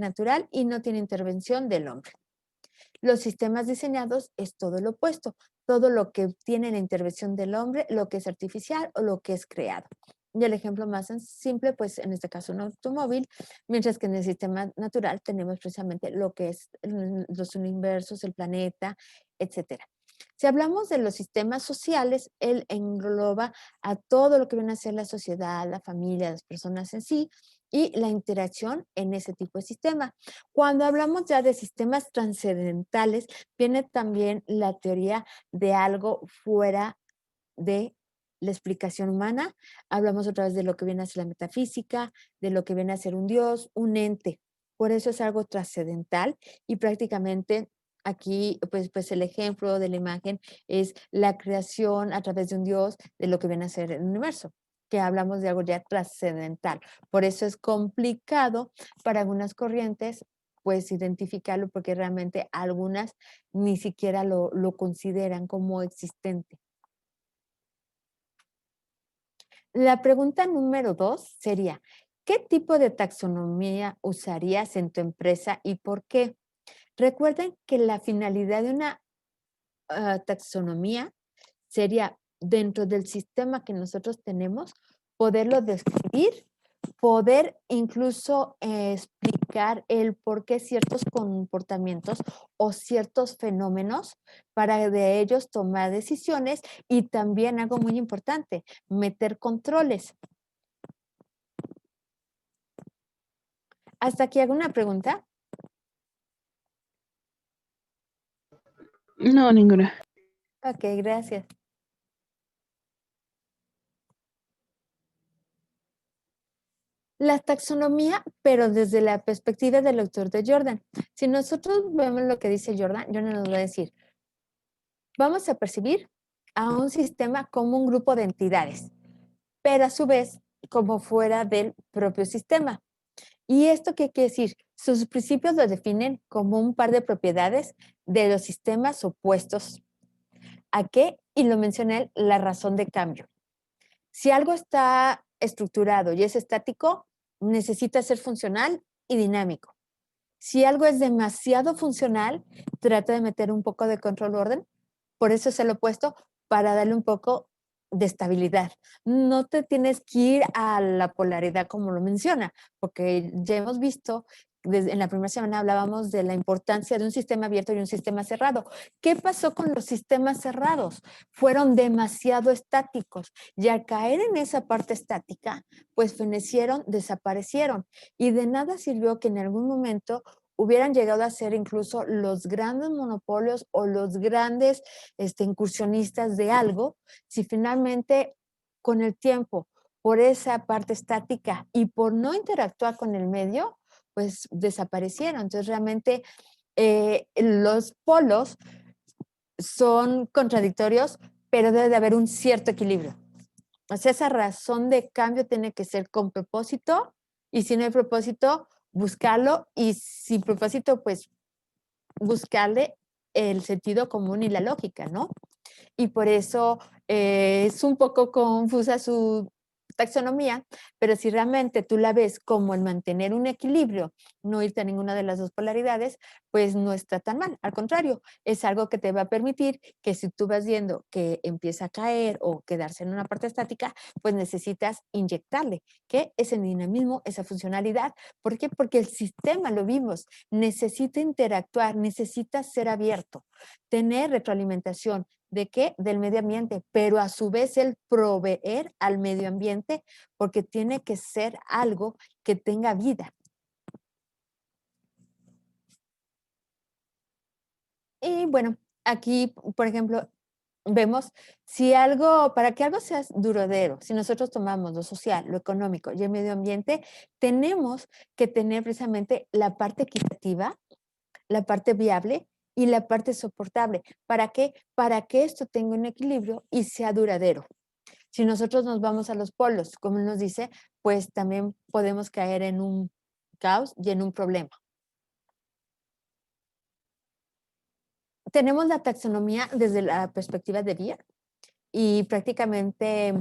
natural y no tiene intervención del hombre. Los sistemas diseñados es todo lo opuesto, todo lo que tiene la intervención del hombre, lo que es artificial o lo que es creado. Y el ejemplo más simple, pues en este caso un automóvil, mientras que en el sistema natural tenemos precisamente lo que es los universos, el planeta, etcétera. Si hablamos de los sistemas sociales, él engloba a todo lo que viene a ser la sociedad, la familia, las personas en sí y la interacción en ese tipo de sistema. Cuando hablamos ya de sistemas trascendentales, viene también la teoría de algo fuera de la explicación humana. Hablamos otra vez de lo que viene a ser la metafísica, de lo que viene a ser un dios, un ente. Por eso es algo trascendental y prácticamente aquí, pues el ejemplo de la imagen es la creación a través de un dios de lo que viene a ser el universo, que hablamos de algo ya trascendental. Por eso es complicado para algunas corrientes pues identificarlo porque realmente algunas ni siquiera lo consideran como existente. La pregunta número 2 sería, ¿qué tipo de taxonomía usarías en tu empresa y por qué? Recuerden que la finalidad de una taxonomía sería dentro del sistema que nosotros tenemos, poderlo describir, poder incluso explicar el por qué ciertos comportamientos o ciertos fenómenos para de ellos tomar decisiones y también algo muy importante, meter controles. ¿Hasta aquí alguna pregunta? No, ninguna. Ok, gracias. La taxonomía, pero desde la perspectiva del autor de Jordan. Si nosotros vemos lo que dice Jordan, Jordan nos va a decir, vamos a percibir a un sistema como un grupo de entidades, pero a su vez como fuera del propio sistema. ¿Y esto qué quiere decir? Sus principios lo definen como un par de propiedades de los sistemas opuestos. ¿A qué? Y lo menciona él, la razón de cambio. Si algo está estructurado y es estático, necesita ser funcional y dinámico. Si algo es demasiado funcional, trata de meter un poco de control orden. Por eso es el opuesto, para darle un poco de estabilidad. No te tienes que ir a la polaridad como lo menciona, porque ya hemos visto, desde en la primera semana hablábamos de la importancia de un sistema abierto y un sistema cerrado. ¿Qué pasó con los sistemas cerrados? Fueron demasiado estáticos y al caer en esa parte estática, pues fenecieron, desaparecieron y de nada sirvió que en algún momento hubieran llegado a ser incluso los grandes monopolios o los grandes incursionistas de algo, si finalmente con el tiempo, por esa parte estática y por no interactuar con el medio, pues desaparecieron. Entonces realmente los polos son contradictorios, pero debe de haber un cierto equilibrio. O sea, esa razón de cambio tiene que ser con propósito y si no hay propósito, buscarlo y sin propósito, pues buscarle el sentido común y la lógica, ¿no? Y por eso es un poco confusa su taxonomía, pero si realmente tú la ves como el mantener un equilibrio, no irte a ninguna de las dos polaridades, pues no está tan mal. Al contrario, es algo que te va a permitir que si tú vas viendo que empieza a caer o quedarse en una parte estática, pues necesitas inyectarle, que ese dinamismo, esa funcionalidad. ¿Por qué? Porque el sistema, lo vimos, necesita interactuar, necesita ser abierto, tener retroalimentación. ¿De qué? Del medio ambiente, pero a su vez el proveer al medio ambiente porque tiene que ser algo que tenga vida. Y bueno, aquí, por ejemplo, vemos si algo, para que algo sea duradero, si nosotros tomamos lo social, lo económico y el medio ambiente, tenemos que tener precisamente la parte equitativa, la parte viable y la parte soportable. ¿Para qué? Para que esto tenga un equilibrio y sea duradero. Si nosotros nos vamos a los polos, como nos dice, pues también podemos caer en un caos y en un problema. Tenemos la taxonomía desde la perspectiva de Beer y prácticamente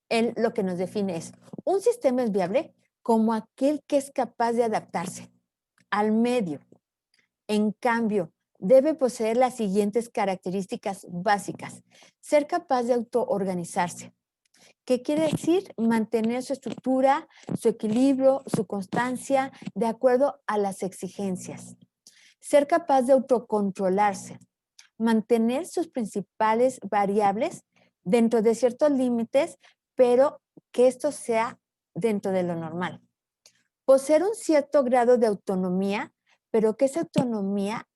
él lo que nos define es, un sistema es viable como aquel que es capaz de adaptarse. al medio. En cambio, debe poseer las siguientes características básicas. Ser capaz de autoorganizarse. ¿Qué quiere decir? Mantener su estructura, su equilibrio, su constancia de acuerdo a las exigencias. Ser capaz de autocontrolarse. Mantener sus principales variables dentro de ciertos límites, pero que esto sea dentro de lo normal. Poseer un cierto grado de autonomía, pero que esa autonomía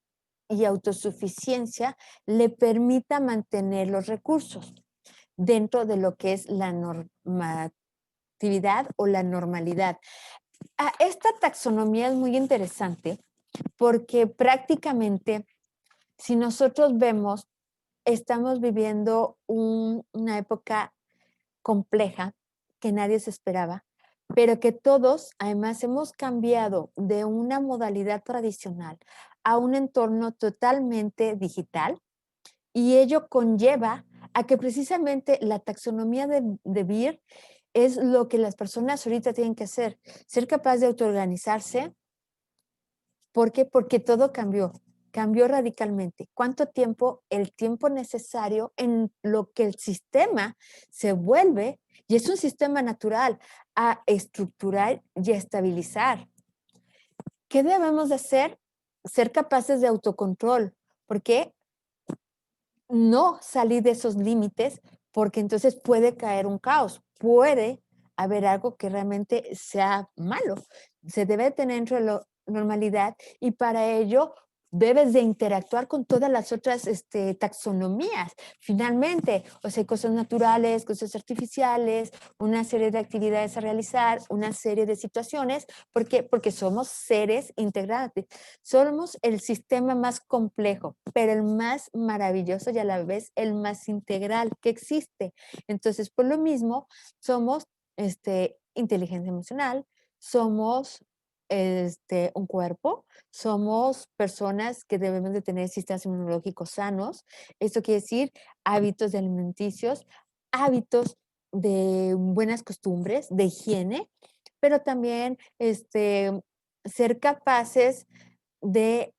y autosuficiencia le permita mantener los recursos dentro de lo que es la normatividad o la normalidad. Esta taxonomía es muy interesante porque prácticamente, si nosotros vemos, estamos viviendo una época compleja que nadie se esperaba, pero que todos además hemos cambiado de una modalidad tradicional a un entorno totalmente digital, y ello conlleva a que precisamente la taxonomía de BIR es lo que las personas ahorita tienen que hacer, ser capaz de autoorganizarse. ¿Por qué? Porque todo cambió radicalmente. ¿Cuánto tiempo? El tiempo necesario en lo que el sistema se vuelve, y es un sistema natural, a estructurar y a estabilizar. ¿Qué debemos de hacer? Ser capaces de autocontrol. ¿Por qué? No salir de esos límites, porque entonces puede caer un caos, puede haber algo que realmente sea malo. Se debe tener dentro de la normalidad, y para ello debes de interactuar con todas las otras taxonomías. Finalmente, o sea, cosas naturales, cosas artificiales, una serie de actividades a realizar, una serie de situaciones. ¿Por qué? Porque somos seres integrantes. Somos el sistema más complejo, pero el más maravilloso y a la vez el más integral que existe. Entonces, por lo mismo, somos inteligencia emocional, somos un cuerpo, somos personas que debemos de tener sistemas inmunológicos sanos. Esto quiere decir hábitos alimenticios, hábitos de buenas costumbres, de higiene, pero también ser capaces de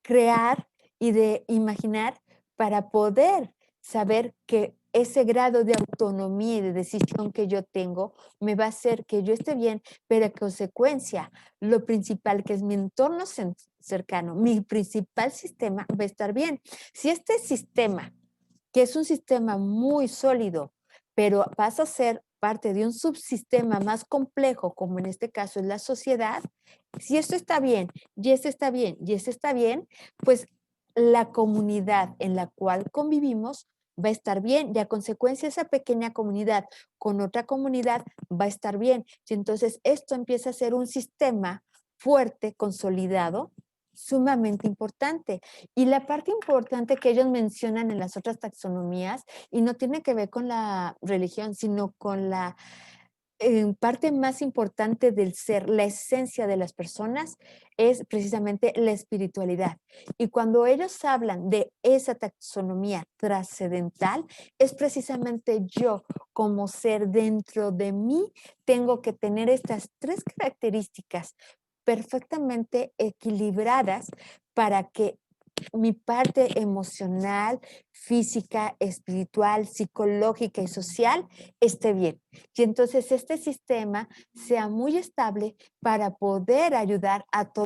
crear y de imaginar para poder saber que ese grado de autonomía y de decisión que yo tengo me va a hacer que yo esté bien, pero a consecuencia, lo principal que es mi entorno cercano, mi principal sistema va a estar bien. Si este sistema, que es un sistema muy sólido, pero pasa a ser parte de un subsistema más complejo, como en este caso es la sociedad, si esto está bien, y esto está bien, y esto está bien, pues la comunidad en la cual convivimos va a estar bien, y a consecuencia esa pequeña comunidad con otra comunidad va a estar bien. Y entonces esto empieza a ser un sistema fuerte, consolidado, sumamente importante. Y la parte importante que ellos mencionan en las otras taxonomías, y no tiene que ver con la religión, sino con la parte más importante del ser, la esencia de las personas, es precisamente la espiritualidad. Y cuando ellos hablan de esa taxonomía trascendental, es precisamente yo como ser dentro de mí, tengo que tener estas tres características perfectamente equilibradas para que mi parte emocional, física, espiritual, psicológica y social esté bien. Y entonces este sistema sea muy estable para poder ayudar a todos.